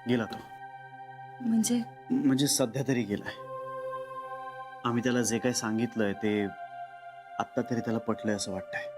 गेला तो. म्हणजे सध्या तरी गेलाय. आम्ही त्याला जे काही सांगितलंय ते आत्ता तरी त्याला पटलंय असं वाटतंय.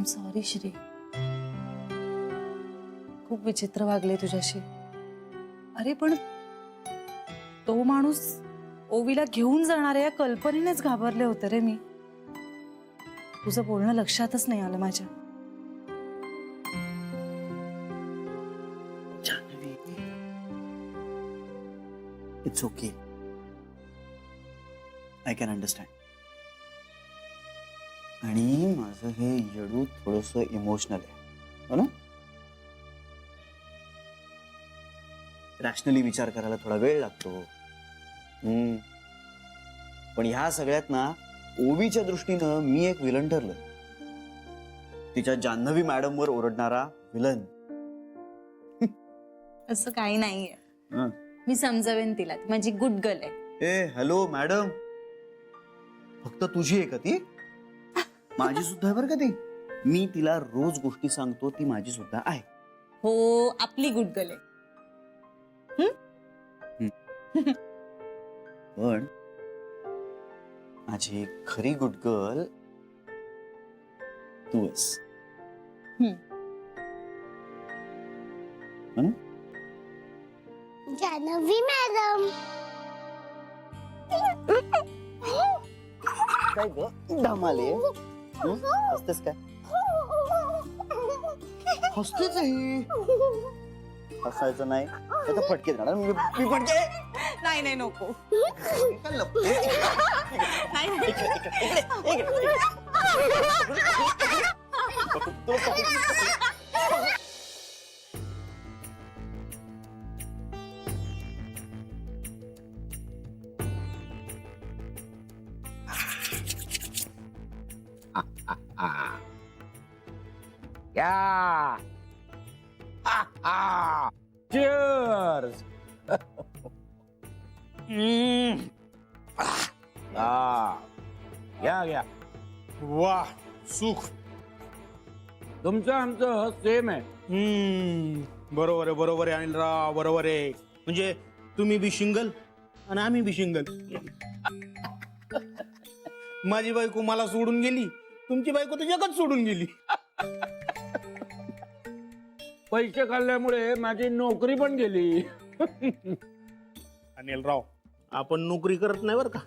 सॉरी श्री, खूप विचित्र वागले तुझ्याशी. अरे पण तो माणूस ओवीला घेऊन जाणाऱ्या या कल्पनेनेच घाबरले होते रे मी. तुझं बोलणं लक्षातच नाही आलं माझ्या. It's okay, I can understand. आणि माझं हे येडू थोडस इमोशनल आहे, हो ना? रॅशनली विचार करायला थोडा वेळ लागतो. पण ह्या सगळ्यात ना ओवीच्या दृष्टीनं मी एक विलन ठरलं. तिच्या जान्हवी मॅडम वर ओरडणारा विलन. असं काही नाहीये, मी समजावेन तिला, ती माझी गुड गर्ल आहे. ए हॅलो मॅडम, फक्त तुझी आहे का ती? माझी सुद्धा आहे बरं का ती. मी तिला रोज गोष्टी सांगतो, ती माझी सुद्धा आहे. हो, आपली गुड गर्ल आहे. पण माझी खरी गुड गर्ल तू आहेस. जान्हवी मॅडम. काय ग धमाले, हसतेस काय? हसतेच आहे. हसायचं नाही तर फटके देणार मी फटके. नाही नाही नको. Yeah. Cheers. या वाह, सुख. तुमचं आमचं सेम आहे. बरोबर आहे, बरोबर आहे अनिलराव, बरोबर आहे. म्हणजे तुम्ही बी सिंगल आणि आम्ही बी सिंगल. माझी बायको मला सोडून गेली, तुमची बायको तर जगच सोडून गेली. पैसे खाल्ल्यामुळे माझी नोकरी पण गेली. अनिलराव, आपण नोकरी करत नाही बरं का,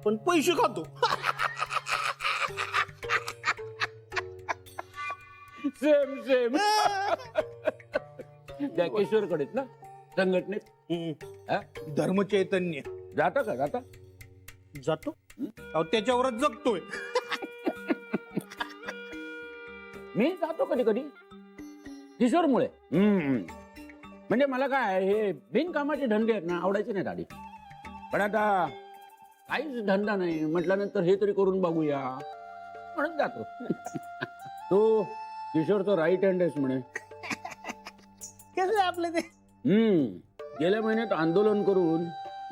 पण पैसे खातो. Same same. त्या किशोरकडेच ना संघटनेत धर्मचैतन्य. जाता का जाता? जातो अहो, त्याच्यावरच जगतोय. मी जातो कधी कधी किशोरमुळे. म्हणजे मला काय हे बिनकामाचे धंदे आहेत ना, आवडायचे नाहीत आधी. पण आता काहीच धंदा नाही म्हटल्यानंतर हे तरी करून बघूया म्हणून जातो. तो किशोरचा राईट हँड आहेस म्हणे. कसं आपलं ते. गेल्या महिन्यात आंदोलन करून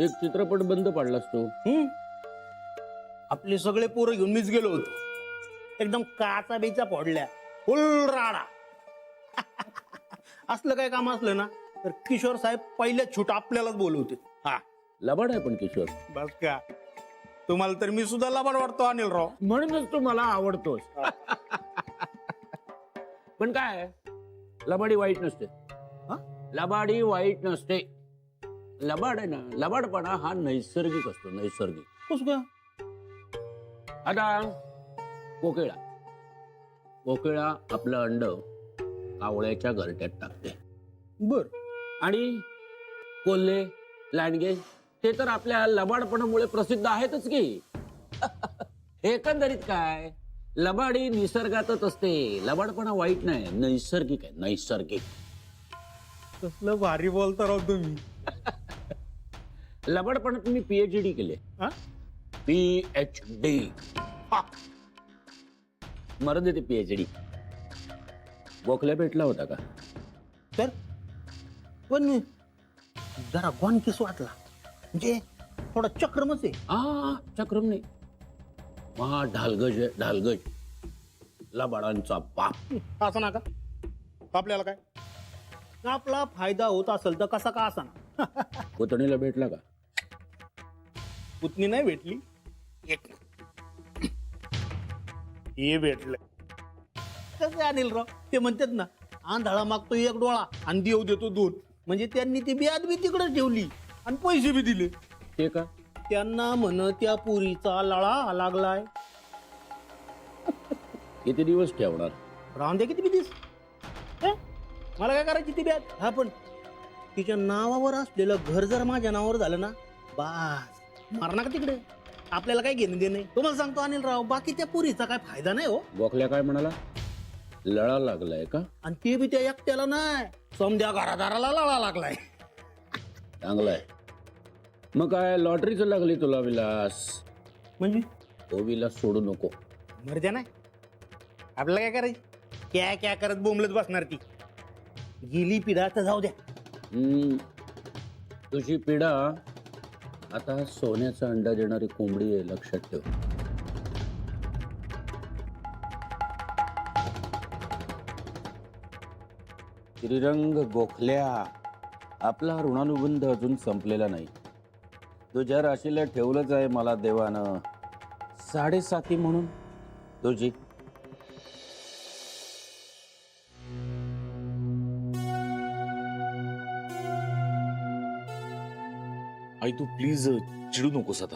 एक चित्रपट बंद पाडला असतो. आपले सगळे पोरं घेऊन मीच गेलो होतो. एकदम काचा बेचा फोडल्या, फुल राडा. असलं काय काम असलं ना तर किशोर साहेब पहिल्या छूट आपल्यालाच बोलवते. हा, लबाड आहे पण किशोर. बस का, तुम्हाला तर मी सुद्धा लबाड वाटतो अनिलराव. म्हणूनच तू मला आवडतोस. पण काय लबाडी वाईट नसते. लबाडी वाईट नसते. लबाड आहे ना, लबाडपणा हा नैसर्गिक असतो, नैसर्गिक. कसं का? आता कोकिळा कोकिळा आपलं अंड कावळ्याच्या घरट्यात टाकते. बर. आणि कोल्हे लांडगे ते तर आपल्या लबाडपणामुळे प्रसिद्ध आहेतच की. एकंदरीत काय, लबाडी निसर्गातच असते. लबाडपणा वाईट नाही, नैसर्गिक आहे, नैसर्गिक. कसलं भारी बोलता राव तुम्ही. लबाडपणात मी PhD केले. PhD. मरण देते PhD. गोखल्या भेटला होता का? तर पण जरा गॉनकीस वाटला, म्हणजे थोडा चक्रमच आहे. चक्रम नाही, महा ढालगज आहे ढालगज. लबाडांचा बाप. असं नका आपल्याला काय आपला फायदा होत असेल तर कसा का असा ना. पुतणीला भेटला का? पुतणी नाही भेटली हे भेटलं. कसं अनिलराव ते म्हणतात ना आंधळा मागतो एक डोळा आणि देव देतो दोन. म्हणजे त्यांनी ती ब्याज बी तिकडे ठेवली आणि पैसे बी दिले. ते का? त्यांना म्हण त्या पुरीचा लळा लागलाय. किती दिवस ठेवणार? राहून दे किती बी दिस. मला काय करायची ती ब्याज. हा पण तिच्या नावावर असलेलं घर जर माझ्या नावावर झालं ना बास मारणार का तिकडे. आपल्याला काय घेणं देणं नाही. तुम्हाला सांगतो अनिलराव बाकी त्या पुरीचा काय फायदा नाही हो. गोखल्या काय म्हणाला? लळा लागलाय का? आणि ते बी त्या एकट्याला नाही समध्या घरादाराला लळा लागलाय. चांगलाय. मग काय लॉटरीचं लागली तुला विलास? म्हणजे ओवीला सोडू नको. मर्द्या नाही आपल्याला काय करायची. क्या क्या करत बोंबलत बसणार ती. गेली पिढा तर जाऊ द्या. तुझी पिढा आता सोन्याचा अंडा देणारी कोंबडी आहे, लक्षात ठेव. श्रीरंग गोखल्या, आपला ऋणानुबंध अजून संपलेला नाही. तुझ्या राशीला ठेवलंच आहे मला देवानं 7.5 म्हणून. तुझी आई तू प्लीज चिडू नकोस आता.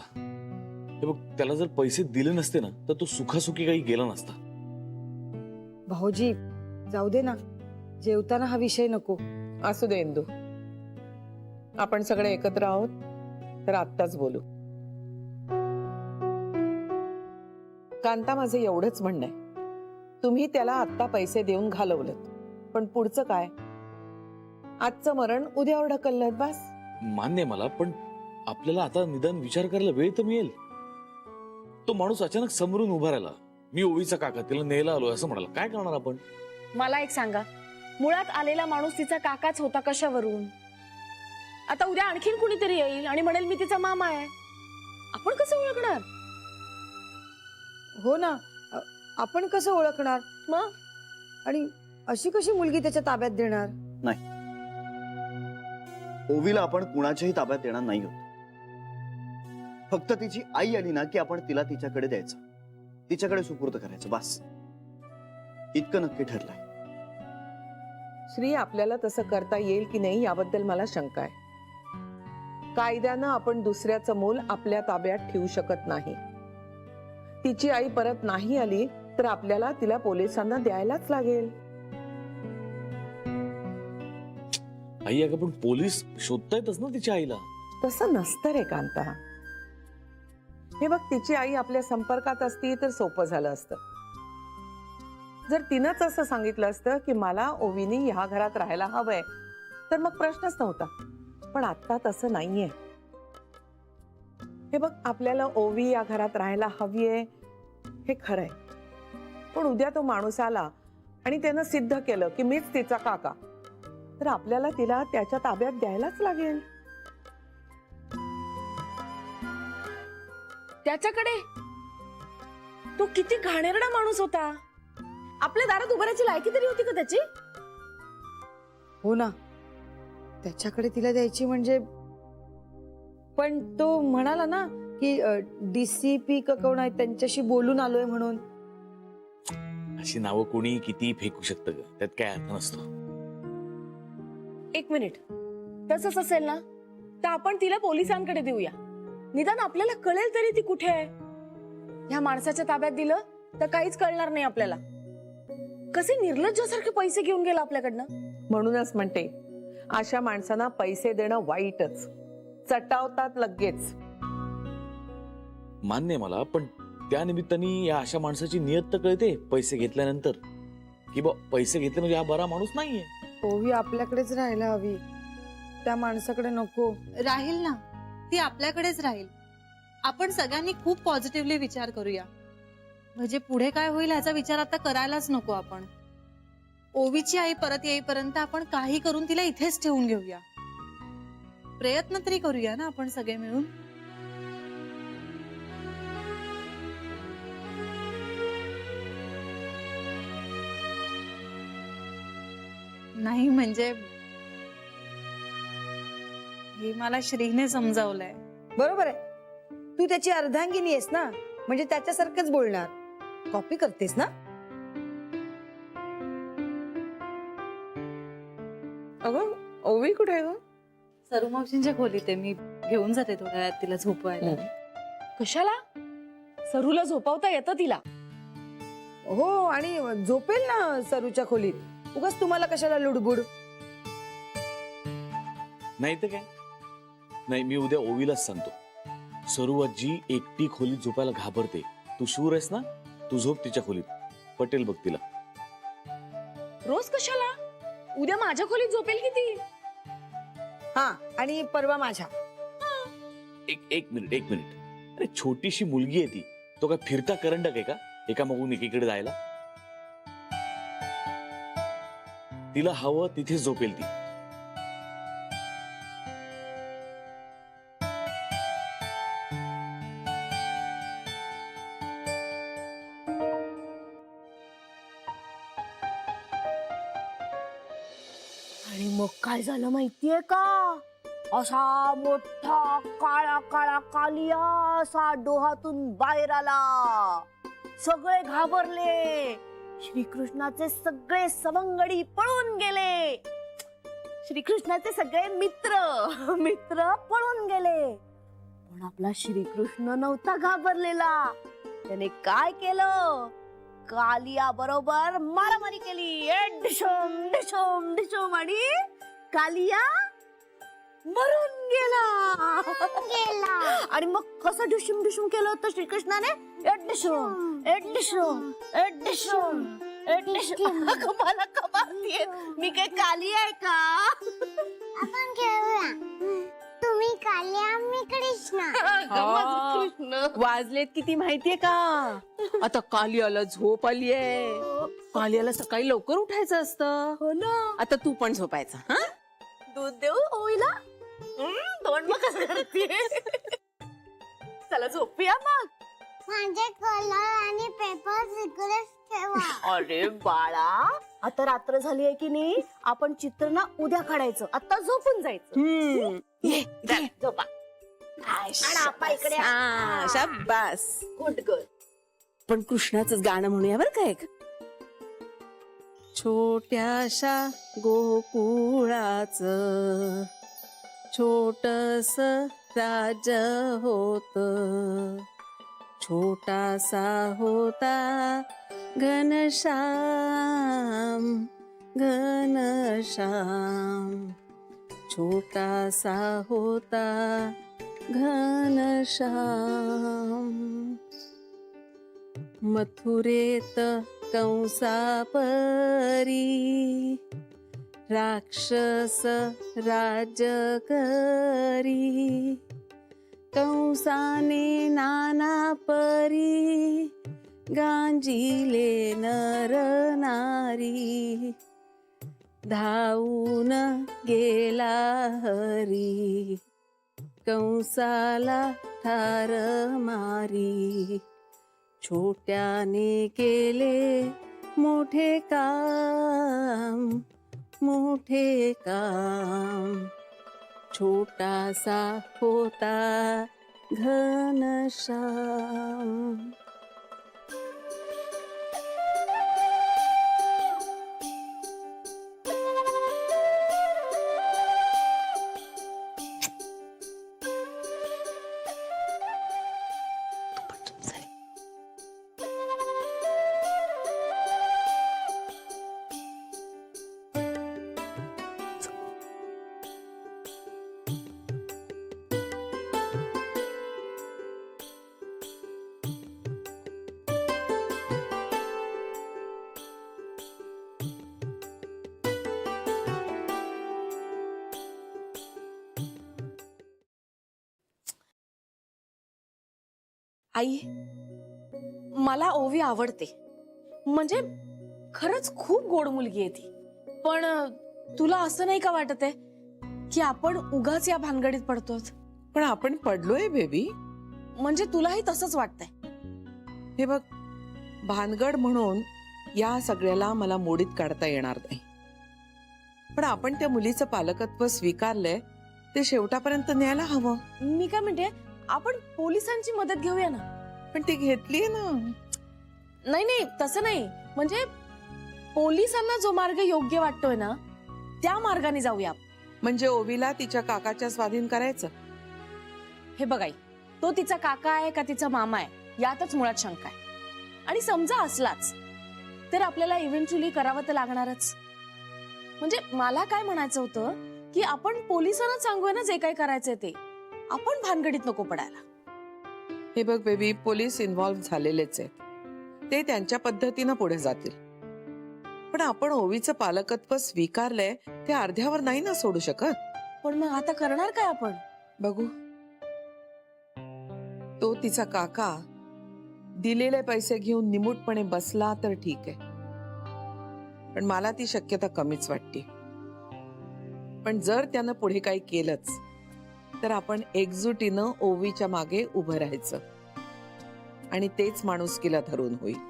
हे बघ त्याला जर पैसे दिले नसते ना तर तो सुखासुखी काही गेला नसता. भाऊजी जाऊ दे ना जेवताना हा विषय नको. असू दे इंदू, आपण सगळे एकत्र आहोत तर आत्ताच बोलू. कांता माझं एवढंच म्हणणं आहे, तुम्ही त्याला आत्ता पैसे देऊन घालवलं पण पुढचं काय? आजचं मरण उद्यावर ढकललं बस. मान्य आहे मला, पण आपल्याला आता निदान विचार करायला वेळ तर मिळेल. तो माणूस अचानक समोरून उभा राहिला, मी ओवीचा काका तिला न्यायला आलो असं म्हणाला. काय करणार आपण? मला एक सांगा, मुळात आलेला माणूस तिचा काकाच होता कशावरून? आता उद्या आणखीन कुणीतरी येईल आणि म्हणेल मी तिचा मामा आहे. आपण कसं ओळखणार? हो ना आपण कसं ओळखणार मग? आणि अशी कशी मुलगी त्याच्या ताब्यात देणार? नाही, ओवीला आपण कुणाच्याही ताब्यात देणार नाही होत. फक्त तिची आई आली ना की आपण तिला तिच्याकडे द्यायचं, तिच्याकडे सुपूर्द करायचं, बस. इतकं नक्की ठरलंय. श्री, आपल्याला तसं करता येईल की नाही याबद्दल मला शंका आहे. कायद्यानं आपण दुसऱ्याचं मूल आपल्या ताब्यात ठेवू शकत नाही. तिची आई परत नाही आली तर आपल्याला तिला पोलिसांना द्यायलाच लागेल. आई अगं पण पोलीस शोधतायतच ना तिच्या आईला. तसं नसतं रे कांता. हे बघ, तिची आई आपल्या संपर्कात असती तर सोपं झालं असतं. जर तिनंच असं सांगितलं असतं की मला ओवीनी ह्या घरात राहायला हवंय तर मग प्रश्नच नव्हता. पण आता तसं नाहीये. हे बघ, आपल्याला ओवी या घरात राहायला हवीये हे खरंय, पण उद्या तो माणूस आला आणि त्यानं सिद्ध केलं की मीच तिचा काका, तर आपल्याला तिला त्याच्या ताब्यात द्यायलाच लागेल. त्याच्याकडे तो किती घाणेरडा माणूस होता. आपल्या दारात उभारायची लायकी तरी होती का त्याची? हो ना, त्याच्याकडे तिला द्यायची म्हणजे. पण तो म्हणाला ना की DCP कोण आहे त्यांच्याशी बोलून आलोय म्हणून. अशी नावं कोणी किती फेकू शकतं ग, त्यात काय अर्थ नसतो. एक मिनिट, तसंच असेल ना तर आपण तिला पोलिसांकडे देऊया. निदान आपल्याला कळेल तरी ती कुठे आहे. ह्या माणसाच्या ताब्यात दिलं तर काहीच कळणार नाही आपल्याला. कसे निर्लज्जासारखे पैसे घेऊन गेला आपल्याकडनं. म्हणूनच म्हणते, अशा माणसांना पैसे देणं वाईटच. चटावतात लगेच. मान्य आहे मला, पण त्या निमित्ताने या अशा माणसाची नियत तर कळते पैसे घेतल्यानंतर की बा पैसे घेतले म्हणजे हा बरा माणूस नाहीये. ओवी आपल्याकडेच राहायला हवी, त्या माणसाकडे नको. राहील ना, ती आपल्याकडेच राहील. आपण सगळ्यांनी खूप पॉझिटिव्हली विचार करूया. म्हणजे पुढे काय होईल ह्याचा विचार आता करायलाच नको आपण. ओवीची आई परत येईपर्यंत आपण काही करून तिला इथेच ठेवून घेऊया. प्रयत्न तरी करूया ना आपण सगळे मिळून. नाही म्हणजे हे मला श्रीने समजावलंय. बरोबर आहे. तू त्याची अर्धांगिनी आहेस ना, म्हणजे त्याच्यासारखंच बोलणार. कॉपी करतेस ना. अगं ओवी कुठे आहे ग? सरू मावशींच्या खोलीत आहे, मी घेऊन जाते थोड्या वेळात तिला झोपवायला. कशाला? सरूला झोपवता येतं तिला. हो, आणि झोपेल ना सरूच्या खोलीत. उगाच तुम्हाला कशाला लुडबुड. नाही तर काय. नाही, मी उद्या ओवीलाच सांगतो. सरू आजी एकटी खोलीत झोपायला घाबरते. तू शूर आहेस ना, तू झोप तिच्या खोलीत. पटेल बघ तिला. रोज कशाला? उद्या माझ्या खोलीत झोपेल की ती. हा, आणि परवा माझ्या. एक मिनिट. अरे छोटीशी मुलगी आहे ती. तो काय फिरता करंडक आहे का, एका मागून एकीकडे जायला? तिला हवं तिथे झोपेल ती. आणि मग काय झालं माहितीये का? असा मोठा काळा काळा कालिया असा डोहातून बाहेर आला. सगळे घाबरले. श्रीकृष्णाचे सगळे सवंगडी पळून गेले. श्रीकृष्णाचे सगळे मित्र पळून गेले. पण आपला श्रीकृष्ण नव्हता घाबरलेला. त्याने काय केलं? कालिया बरोबर मारामारी केली. डिशोम डिशोम डिशोम, आणि कालिया मरून गेला. आणि मग कसं डिशुम डिशुम केलं होतं श्रीकृष्णाने? डिशोम डिशोम डिशोम डिशोम. मला कमाल. मी काय काली आहे का? आपण खेळूया. तुम्ही कालिया, मी कृष्ण. कृष्ण. वाजलेत किती माहितीये का? आता कालियाला झोप आलीये. कालियाला सकाळी लवकर उठायचं असतं. हो ना. आता तू पण झोपायचं. हा, दूध देऊ ओवीला? तोंड मग कसं करते. चला झोपूया मग. माझे कलर आणि पेपर इकडेच ठेवा. अरे बाळा, आता रात्र झाली आहे की नाही? आपण चित्र ना उद्या काढायचं. आता झोपून जायचं. ये झोपा. आपा इकडे. शाबास. Good girl. पण कृष्णाचंच गाणं म्हणूया बरं का एक. छोट्याशा गोकुळाच छोटस राज होत. छोटासा होता घनश्याम घनश्याम. छोटासा होता घनश्याम. मथुरेत कंसापरी राक्षस राज करी. कंसाने नाना परी गांजिले नर नारी. धावून गेला हरी कंसाला ठार मारी. छोट्याने केले मोठे काम मोठे काम. छोटासा होता घनश्याम. आई, मला ओवी आवडते. म्हणजे खरंच खूप गोड मुलगी आहे ती. पण तुला असं नाही का वाटत आहे की आपण उगाच या भानगडीत पडतोय? पण आपण पडलोय बेबी. म्हणजे तुलाही तसंच वाटतंय? हे बघ, भानगड म्हणून या सगळ्याला मला मोडीत काढता येणार नाही. पण आपण त्या मुलीचं पालकत्व स्वीकारलंय ते शेवटापर्यंत न्यायला हवं. मी काय म्हणते, आपण पोलिसांची मदत घेऊया ना. पण ती घेतलीये ना. नाही नाही, तसं नाही. म्हणजे पोलिसांना जो मार्ग योग्य वाटतोय ना, त्या मार्गाने जाऊया. म्हणजे ओवीला तिच्या काकाच्या स्वाधीन करायचं. हे बघाई, तो तिचा काका आहे का तिचा मामा आहे यातच मुळात शंका आहे. आणि समजा असलाच तर आपल्याला इव्हेंच्युअली करावं तर लागणारच. म्हणजे मला काय म्हणायचं होतं की आपण पोलिसांना सांगूया ना जे काही करायचंय ते. आपण भानगडीत नको पडायला. हे बघ बेबी, पोलीस इन्व्हॉल्व्ह झालेलेच आहेत. ते त्यांच्या पद्धतीनं पुढे जातील. पण आपण ओवीचं पालकत्व स्वीकारलंय ते अर्ध्यावर नाही ना सोडू शकत. पण मग आता करणार काय आपण? बघू, तो तिचा काका दिलेले पैसे घेऊन निमूटपणे बसला तर ठीक आहे, पण मला ती शक्यता कमीच वाटते. पण जर त्यानं पुढे काही केलंच तर आपण एकजुटीनं ओवीच्या मागे उभं राहायचं आणि तेच माणुसकीला धरून होईल.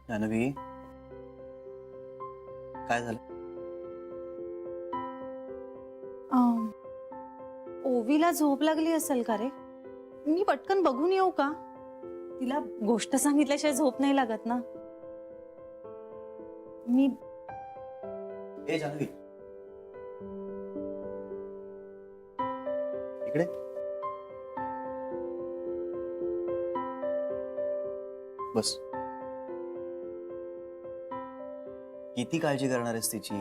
जान्हवी, काय झालं? ओवीला झोप लागली असेल का रे? मी पटकन बघून येऊ का? तिला गोष्ट सांगितल्याशिवाय झोप नाही लागत ना. मी ए जान्हवी, इकडे. बस. किती काळजी करणार आहेस तिची?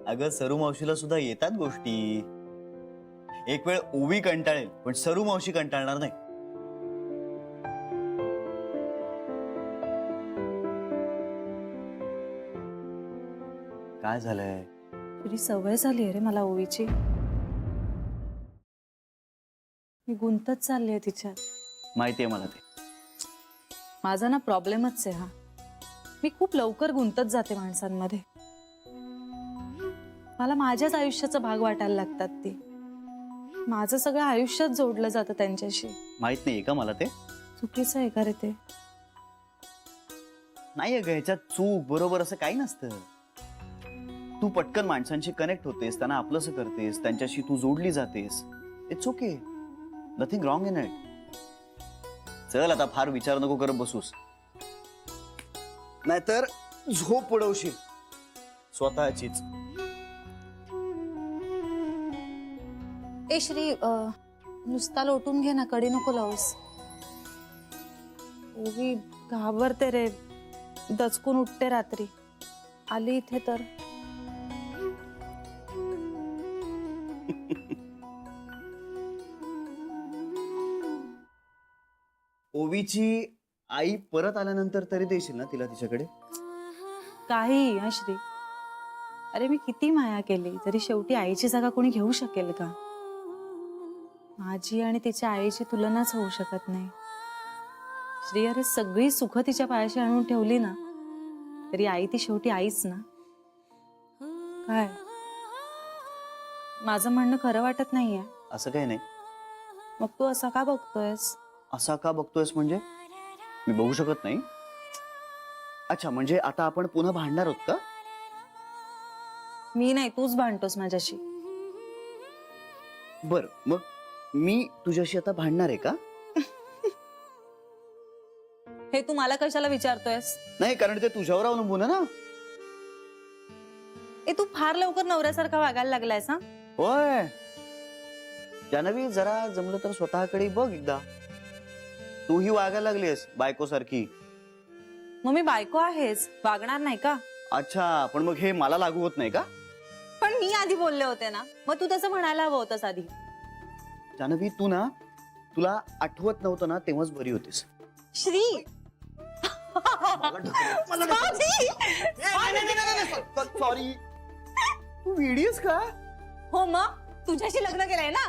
अगं, सरू मावशीला सुद्धा येतात गोष्टी. एक वेळ ओवी कंटाळेल, पण सरू मावशी कंटाळणार नाही. काय झालंय? तुझी सवय झाली आहे रे मला ओवीची. मी गुंतत चालली आहे तिच्यात. माहितीये मला ते. माझा ना प्रॉब्लेमच आहे हा. मी खूप लवकर गुंतत जाते माणसांमध्ये. मला माझ्याच आयुष्याचा भाग वाटायला लागतात ती. माझं सगळं आयुष्यात जोडलं जातं त्यांच्याशी. माहित नाहीये का मला ते? चुकीचं आहे का रे ते? नाही अगं, ह्याच्यात चूक बरोबर असं काही नसतं. तू पटकन माणसांशी कनेक्ट होतेस, त्यांना आपलंसं करतेस, त्यांच्याशी तू जोडली जातेस. It's okay, nothing wrong in it. चल आता फार विचार नको करत बसूस, नाहीतर झोप उडवशील स्वतःचीच. ए श्री, नुसता लोटून घे ना, कडी नको लावूस. ओवी घाबरते रे, दचकून उठते रात्री. आली इथे तर. ओवीची आई परत आल्यानंतर तरी देशील ना तिला तिच्याकडे? काही हा श्री, अरे मी किती माया केली तरी शेवटी आईची जागा कोणी घेऊ शकेल का? माझी आणि तिच्या आईची तुलनाच होऊ शकत नाही. श्री, अरे सगळी सुख तिच्या पायाशी आणून ठेवली ना तरी आई ती शेवटी आईच ना. काय माझं म्हणणं खरं वाटत नाहीये? असं काही नाही. मग तू असा का बघतोयस? असा का बघतोयस म्हणजे? मी बघू शकत नाही? अच्छा, म्हणजे आता आपण पुन्हा भांडणार आहोत का? मी नाही, तूच भांडतोस माझ्याशी. बर, मग मी तुझ्याशी आता भांडणार आहे का? हे तू मला कशाला विचारतोयस? नाही, कारण ते तुझ्यावर अवलंबून आहे ना. ए, तू फार लवकर नवऱ्यासारखा वागायला लागलायस हा? होय जान्हवी, जरा जमलं तर स्वतःकडे बघ एकदा. तूही वागायला लागलीस बायको सारखी. मग मी बायको आहेच, वागणार नाही का? अच्छा, पण मग हे मला लागू होत नाही का? पण मी आधी बोलले होते ना, मग तू तसं म्हणायला हवं होतंस आधी. जान्हवी, तू ना, तुला आठवत नव्हतं ना तेव्हाच बरी होतीस. श्री सॉरी. तू वेडीस का? हो, मग तुझ्याशी लग्न केलंय ना,